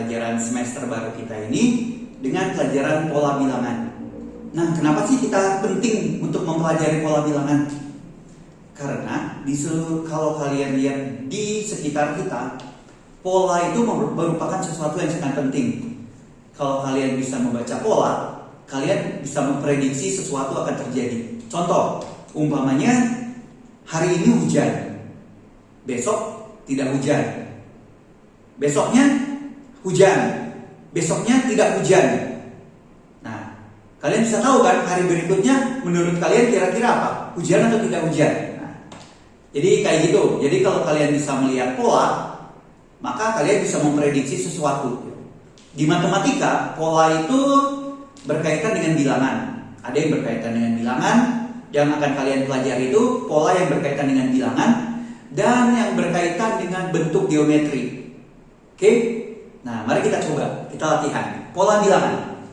pelajaran semester baru kita ini dengan pelajaran pola bilangan. Nah, kenapa sih kita penting untuk mempelajari pola bilangan? Karena kalau kalian lihat di sekitar kita, pola itu merupakan sesuatu yang sangat penting. Kalau kalian bisa membaca pola, kalian bisa memprediksi sesuatu akan terjadi. Contoh, umpamanya hari ini hujan, besok tidak hujan, besoknya hujan, besoknya tidak hujan. Nah, kalian bisa tahu kan hari berikutnya menurut kalian kira-kira apa? Hujan atau tidak hujan? Nah, jadi kayak gitu. Jadi kalau kalian bisa melihat pola, maka kalian bisa memprediksi sesuatu. Di matematika, pola itu berkaitan dengan bilangan. Ada yang berkaitan dengan bilangan, yang akan kalian pelajari itu pola yang berkaitan dengan bilangan dan yang berkaitan dengan bentuk geometri. Oke? Nah, mari kita coba, kita latihan pola bilangan.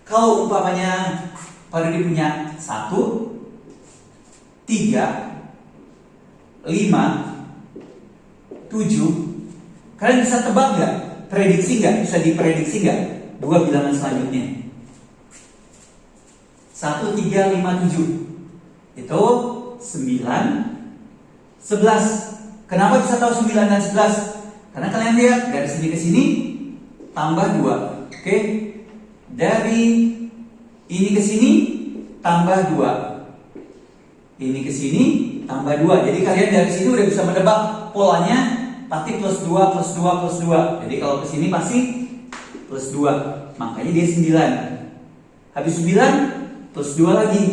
Kalau umpamanya pada punya 1, 3, 5, 7, kalian bisa tebak nggak? Prediksi nggak? Bisa diprediksi nggak? Dua bilangan selanjutnya. 1, 3, 5, 7 itu 9, 11. Kenapa bisa tahu 9 dan 11? Karena kalian lihat dari sini ke sini tambah 2. Oke? Dari ini ke sini tambah 2. Ini ke sini tambah 2. Jadi kalian dari sini udah bisa menebak polanya pasti plus 2 plus 2 plus 2. Jadi kalau ke sini pasti plus 2. Makanya dia 9. Habis 9 plus 2 lagi.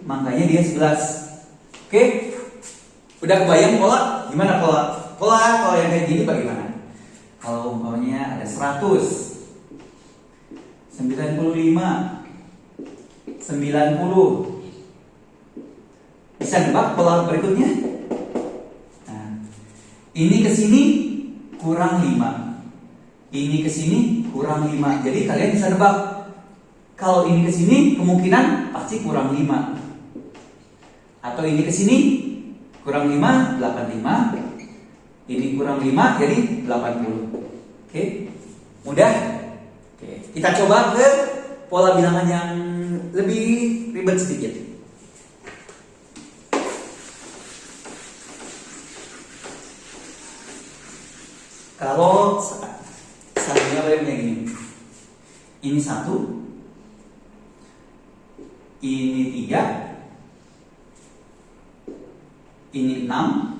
Makanya dia 11. Oke? Udah kebayang pola? Gimana pola? Pola kalau yang kayak gini bagaimana? Kalau umpamanya ada 100, 95, 90. Bisa nebak pola berikutnya? Nah, ini ke sini kurang 5. Ini ke sini kurang 5. Jadi kalian bisa nebak. Kalau ini ke sini kemungkinan pasti kurang 5. Atau ini ke sini kurang 5, 85. Ini kurang 5, jadi 80. Oke? Mudah? Oke. Kita coba ke pola bilangan yang lebih ribet sedikit. Kalau seandainya kayak gini. Ini 1, ini 3, ini 6,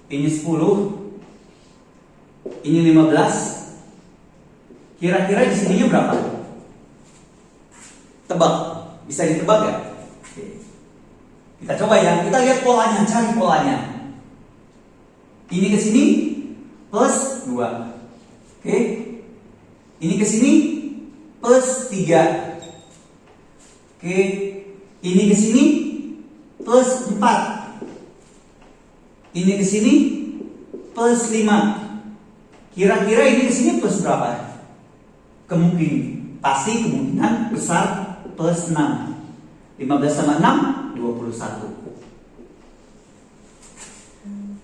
ini 10, ini 15. Kira-kira di sininya berapa? Tebak. Bisa ditebak ya? Oke. Kita coba ya. Kita lihat polanya, cari polanya. Ini ke sini plus 2. Oke. Ini ke sini plus 3. Oke. Ini ke sini plus 4. Ini ke sini plus 5. Kira-kira ini ke sini plus berapa? Kemungkinan besar plus 6. 15 sama 6 21.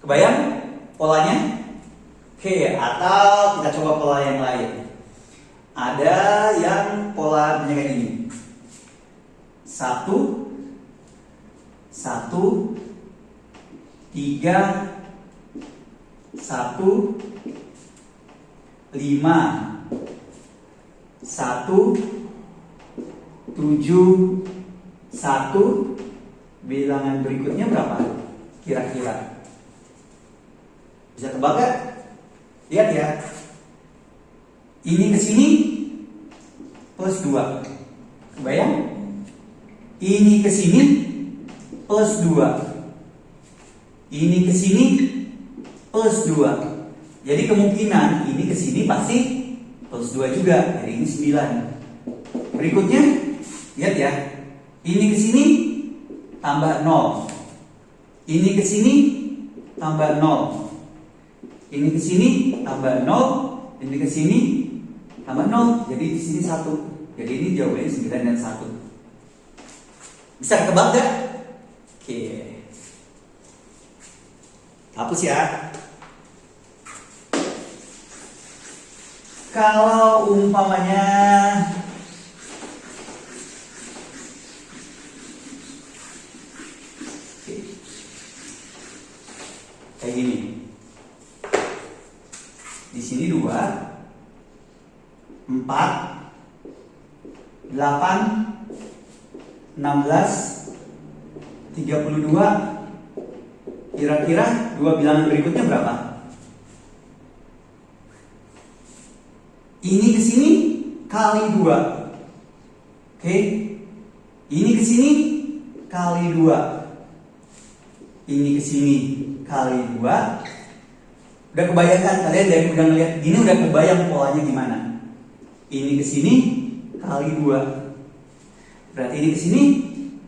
Kebayang polanya? Oke, atau kita coba pola yang lain. Ada yang pola kayak gini. 1, 3, 1, 5, 1, 7, 1. Bilangan berikutnya berapa? Kira-kira bisa tebak gak? Lihat ya. Ini ke sini plus 2. Kebayang? Ini ke sini plus 2. Ini ke sini plus 2. Jadi kemungkinan ini ke sini pasti plus 2 juga. Jadi ini 9. Berikutnya, lihat ya. Ini ke sini tambah 0. Ini ke sini tambah 0. Ini ke sini tambah 0. Ini ke sini tambah 0. Jadi di sini 1. Jadi ini jawabannya 9 dan 1. Bisa ketebak gak? Oke. Hapus ya. Kalau umpamanya kayak gini. Di sini 2, 4, 8, 16, 32. Kira-kira dua bilangan berikutnya berapa? Ini ke sini kali 2. Oke. Ini ke sini kali 2. Ini ke sini kali 2. Udah kebayangkan kalian dari udah ngeliat gini, udah kebayang polanya gimana? Ini ke sini kali 2. Berarti ini ke sini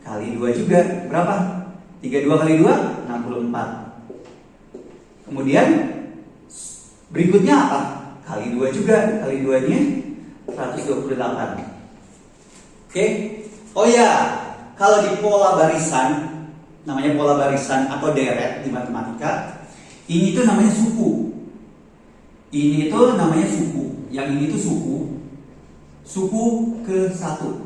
kali 2 juga. Berapa? 32 kali 2 64. Kemudian berikutnya apa? Kali 2 juga. Kali 2-nya 128. Oke. Oh ya, kalau di pola barisan, namanya pola barisan atau deret di matematika, ini tuh namanya suku. Ini tuh namanya suku. Yang ini tuh suku. Suku ke 1.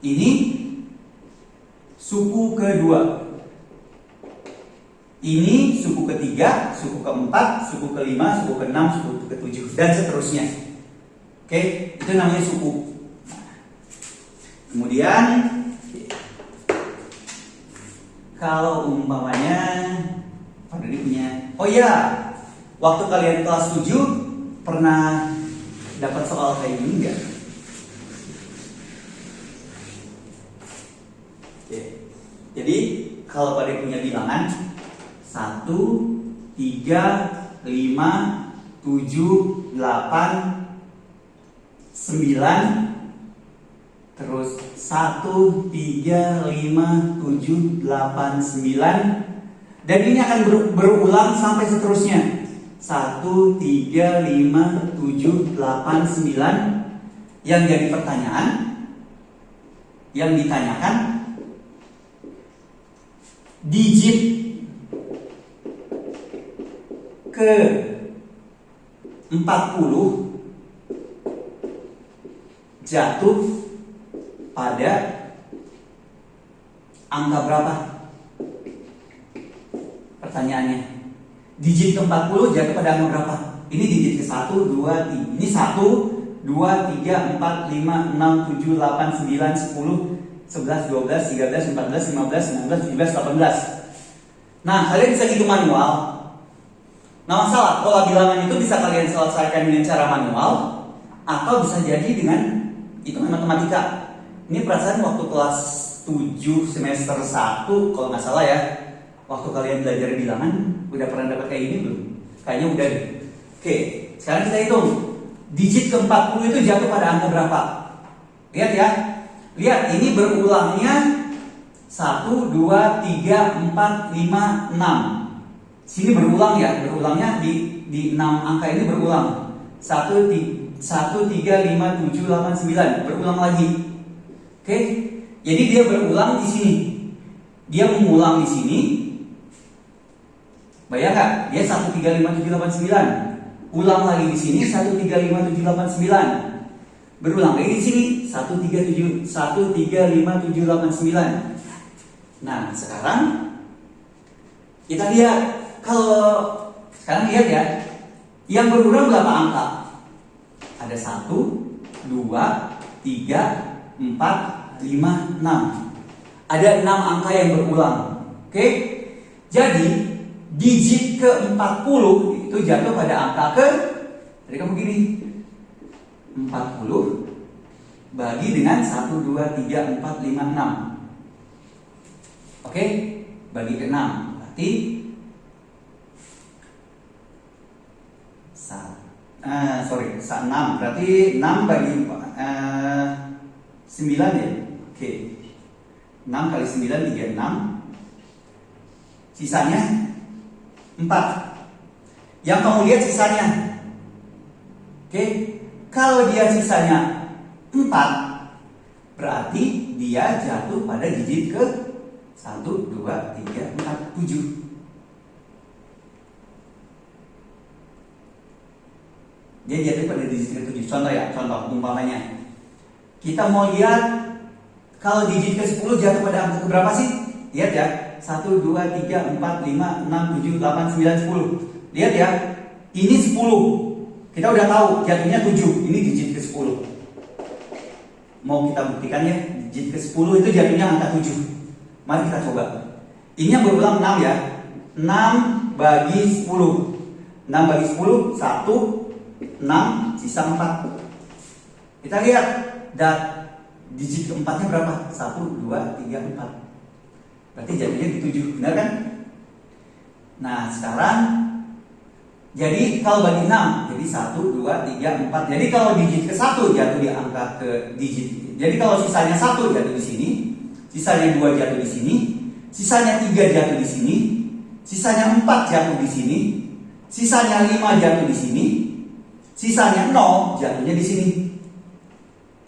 Ini suku kedua. Ini suku ketiga, suku keempat, suku kelima, suku keenam, suku ketujuh, dan seterusnya. Oke, itu namanya suku. Kemudian kalau umpamanya pada punya, oh ya, waktu kalian kelas 7 pernah dapat soal kayak gini enggak? Oke. Jadi kalau pada punya bilangan 1, 3, 5, 7, 8, 9, terus 1, 3, 5, 7, 8, 9, dan ini akan berulang sampai seterusnya. 1, 3, 5, 7, 8, 9. Yang jadi pertanyaan, yang ditanyakan digit ke 40 jatuh pada angka berapa? Pertanyaannya. Digit ke 40 jatuh pada angka berapa? Ini digit ke 1, 2, 3. Ini 1, 2, 3, 4, 5, 6, 7, 8, 9, 10, 11, 12, 13, 14, 15, 16, 17, 18. Nah, kalian bisa hitung manual. Nah, masalah pola bilangan itu bisa kalian selesaikan dengan cara manual atau bisa jadi dengan hitungan matematika. Ini perasaan waktu kelas 7 semester 1 kalau nggak salah ya, waktu kalian belajar bilangan udah pernah dapat kayak ini belum? Kayaknya udah deh. Oke, sekarang kita hitung. Digit ke 40 itu jatuh pada angka berapa? Lihat ya. Lihat, ini berulangnya 1, 2, 3, 4, 5, 6. Sini berulang ya, berulangnya di 6 angka ini berulang. 1, 3, 5, 7, 8, 9. Berulang lagi. Oke? Jadi dia berulang di sini. Dia mengulang di sini. Bayangkan, dia 1, 3, 5, 7, 8, 9. Ulang lagi di sini 1, 3, 5, 7, 8, 9. Berulang lagi di sini 1, 3, 5, 7, 8, 9. Nah, sekarang kita lihat. Kalau sekarang lihat ya, yang berulang berapa angka? Ada 1, 2, 3, 4, 5, 6. Ada 6 angka yang berulang. Oke? Jadi digit ke 40 itu jatuh pada angka ke, jadi kamu gini, 40 bagi dengan 1, 2, 3, 4, 5, 6. Oke? Bagi ke 6. Berarti 6, berarti 6 bagi 9 ya. Oke. 6 kali 9 36. Sisanya 4. Yang kamu lihat sisanya. Oke. Kalau dia sisanya 4, berarti dia jatuh pada digit ke 1, 2, 3, 4, 7. Dia jatuh pada digit ke-7. Contoh ya, contoh umpamanya. Kita mau lihat kalau digit ke-10 jatuh pada angka keberapa sih? Lihat ya. 1, 2, 3, 4, 5, 6, 7, 8, 9, 10. Lihat ya. Ini 10. Kita udah tahu jatuhnya 7. Ini digit ke-10. Mau kita buktikan ya. Digit ke-10 itu jatuhnya angka 7. Mari kita coba. Ini yang berulang 6 ya. 6 bagi 10. 6 bagi 10, 1, 6, sisa 4. Kita lihat digit keempatnya berapa? 1, 2, 3, 4. Berarti jatuhnya di 7, benar kan? Nah sekarang, jadi kalau bagi 6, jadi 1, 2, 3, 4. Jadi kalau digit ke-1 jatuh di angka ke digit. Jadi kalau sisanya 1 jatuh di sini, sisanya 2 jatuh di sini, sisanya 3 jatuh di sini, sisanya 4 jatuh di sini, sisanya 5 jatuh di sini, sisanya 0 jatuhnya di sini.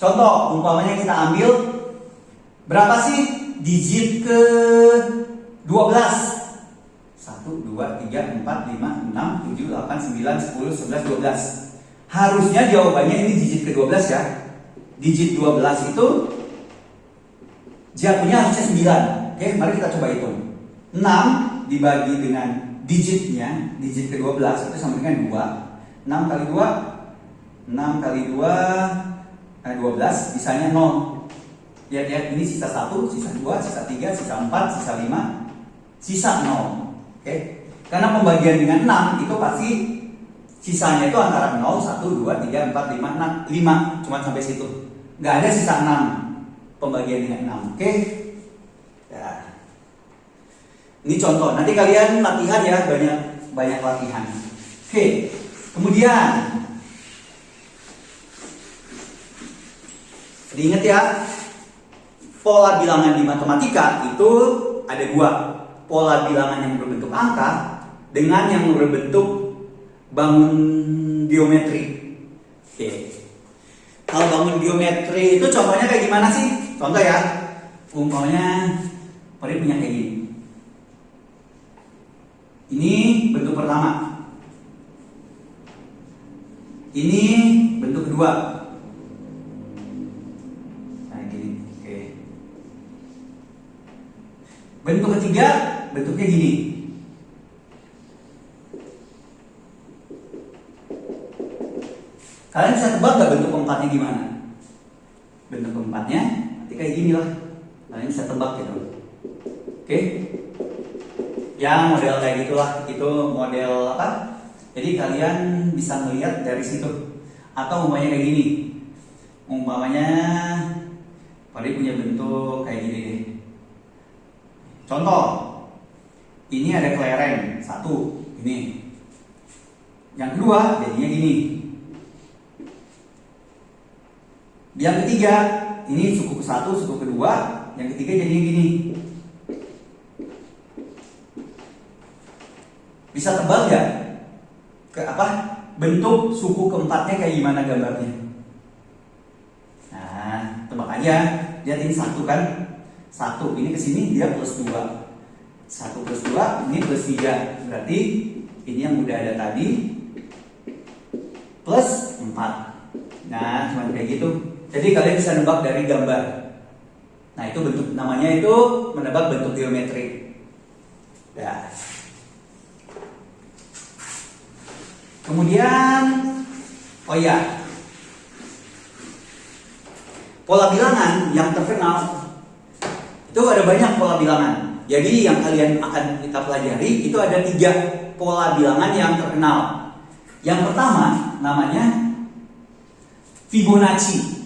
Contoh, umpamanya kita ambil berapa sih digit ke 12? 1, 2, 3, 4, 5, 6, 7, 8, 9, 10, 11, 12. Harusnya jawabannya ini digit ke 12 ya. Digit 12 itu jatuhnya harusnya 9. Oke, mari kita coba hitung. 6 dibagi dengan digitnya, digit ke 12 itu sama dengan 2. 6 kali 2, 6 kali 2, 12, sisanya 0. Lihat ya, ini sisa 1, sisa 2, sisa 3, sisa 4, sisa 5, sisa 0. Oke. Karena pembagian dengan 6 itu pasti sisanya itu antara 0, 1, 2, 3, 4, 5, 5. Cuma sampai situ. Nggak ada sisa 6 pembagian dengan 6. Oke. Ya. Ini contoh. Nanti kalian latihan ya, banyak latihan. Oke. Kemudian diingat ya, pola bilangan di matematika itu ada 2. Pola bilangan yang berbentuk angka dengan yang berbentuk bangun geometri. Oke. Kalau bangun geometri itu contohnya kayak gimana sih? Contoh ya. Umpamanya mari punya kayak gini. Ini bentuk pertama. Ini bentuk kedua. Bentuk ketiga, bentuknya gini. Kalian bisa tebak gak bentuk keempatnya gimana? Bentuk keempatnya nanti kayak gini lah. Kalian bisa tebak gitu. Oke? Ya model kayak gitulah. Itu model apa? Jadi kalian bisa melihat dari situ. Atau umpamanya kayak gini. Umpamanya Padi punya bentuk kayak gini deh. Contoh, ini ada kelereng 1, ini. Yang kedua jadinya gini. Yang ketiga, ini suku ke-1, suku kedua, yang ketiga jadinya gini. Bisa tebak gak? Bentuk suku keempatnya kayak gimana gambarnya? Nah, tebak aja. Lihat ini 1 kan? 1 ini ke sini dia plus 2. 1 plus 2 ini plus 3. Berarti ini yang udah ada tadi plus 4. Nah, cuma kayak gitu. Jadi kalian bisa nebak dari gambar. Nah, itu bentuk namanya itu menebak bentuk geometri. Ya. Kemudian oh ya. Pola bilangan yang terkenal itu ada banyak pola bilangan. Jadi yang kalian akan kita pelajari itu ada 3 pola bilangan yang terkenal. Yang pertama namanya Fibonacci.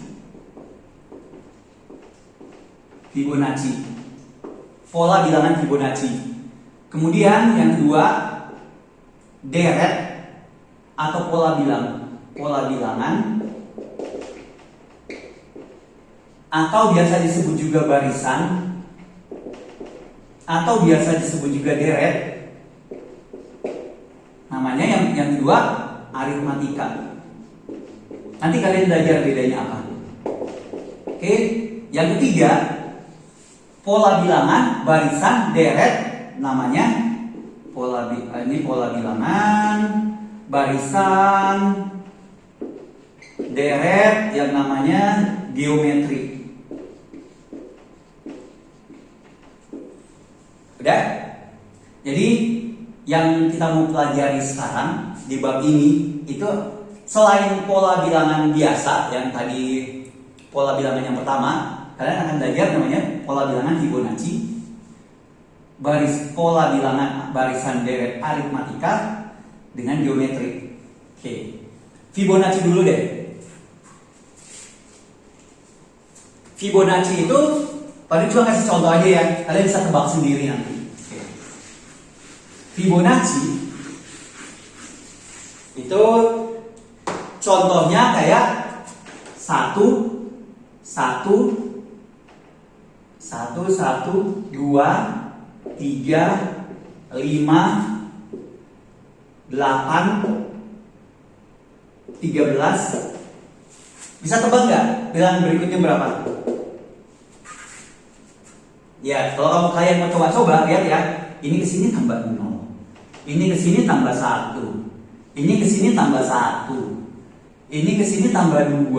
Fibonacci. Pola bilangan Fibonacci. Kemudian yang kedua deret atau pola bilangan atau biasa disebut juga barisan atau biasa disebut juga deret. Namanya yang kedua aritmatika. Nanti kalian belajar bedanya apa. Oke, yang ketiga pola bilangan barisan deret. Namanya pola bilangan barisan deret yang namanya geometri. Udah? Jadi yang kita mau pelajari sekarang di bab ini itu selain pola bilangan biasa yang tadi pola bilangan yang pertama, kalian akan belajar namanya pola bilangan Fibonacci, pola bilangan barisan deret aritmatika dengan geometri. Oke, Fibonacci dulu deh. Fibonacci itu paling cuma kasih contoh aja ya, kalian bisa tebak sendiri nanti. Oke. Fibonacci itu contohnya kayak 1 1 1 1 2 3 5 8 13. Bisa tebak nggak bilangan berikutnya berapa? Ya, kalau kalian mau coba-coba lihat ya, ini ke sini tambah 0. Ini ke sini tambah 1. Ini ke sini tambah 1. Ini ke sini tambah 2.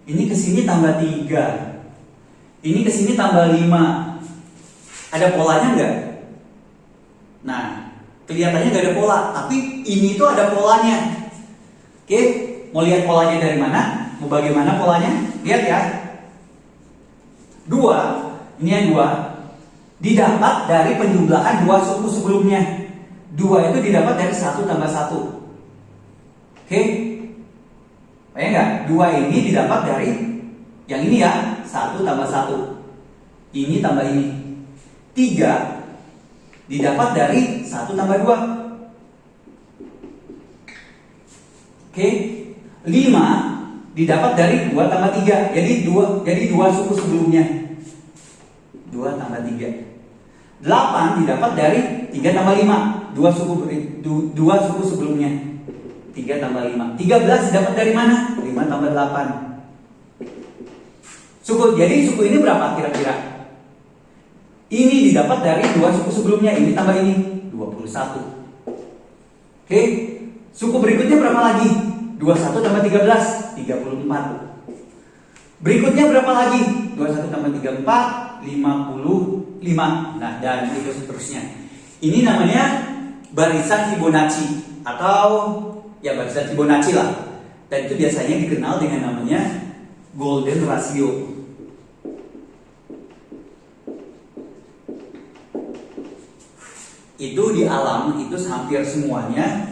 Ini ke sini tambah 3. Ini ke sini tambah 5. Ada polanya nggak? Nah, kelihatannya nggak ada pola, tapi ini tuh ada polanya. Oke, mau lihat polanya dari mana? Mau bagaimana polanya? Lihat ya. 2, ini yang 2 didapat dari penjumlahan 2 suku sebelumnya. 2 itu didapat dari 1 tambah 1. Oke? Paham nggak? 2 ini didapat dari yang ini ya, 1 tambah 1. Ini tambah ini. 3 didapat dari 1 tambah 2. Oke? 5 didapat dari 2 tambah 3. Jadi 2 suku sebelumnya. 2 tambah 3. 8 didapat dari 3 tambah 5. 2 suku sebelumnya. 3 tambah 5. 13 didapat dari mana? 5 tambah 8. Jadi suku ini berapa kira-kira? Ini didapat dari 2 suku sebelumnya. Ini tambah ini 21. Oke? Suku berikutnya berapa lagi? 21 tambah 13 34. Berikutnya berapa lagi? 21 tambah 34 55. Nah, dan itu seterusnya. Ini namanya barisan Fibonacci atau ya barisan Fibonacci lah. Dan itu biasanya dikenal dengan namanya golden ratio. Itu di alam itu hampir semuanya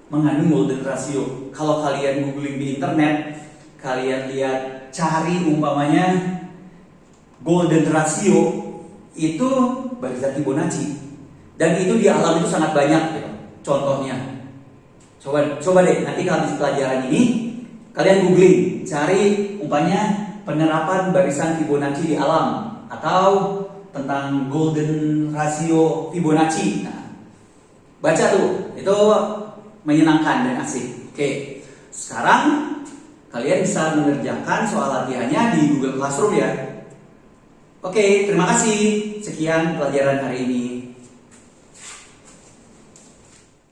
mengandung golden ratio. Kalau kalian googling di internet, kalian lihat cari umpamanya golden ratio itu barisan Fibonacci, dan itu di alam itu sangat banyak gitu. Contohnya, coba deh nanti kalau habis pelajaran ini kalian googling, cari umpamanya penerapan barisan Fibonacci di alam atau tentang golden ratio Fibonacci. Nah, baca tuh, itu menyenangkan dan asik. Oke, sekarang kalian bisa mengerjakan soal latihannya di Google Classroom ya. Oke, terima kasih. Sekian pelajaran hari ini.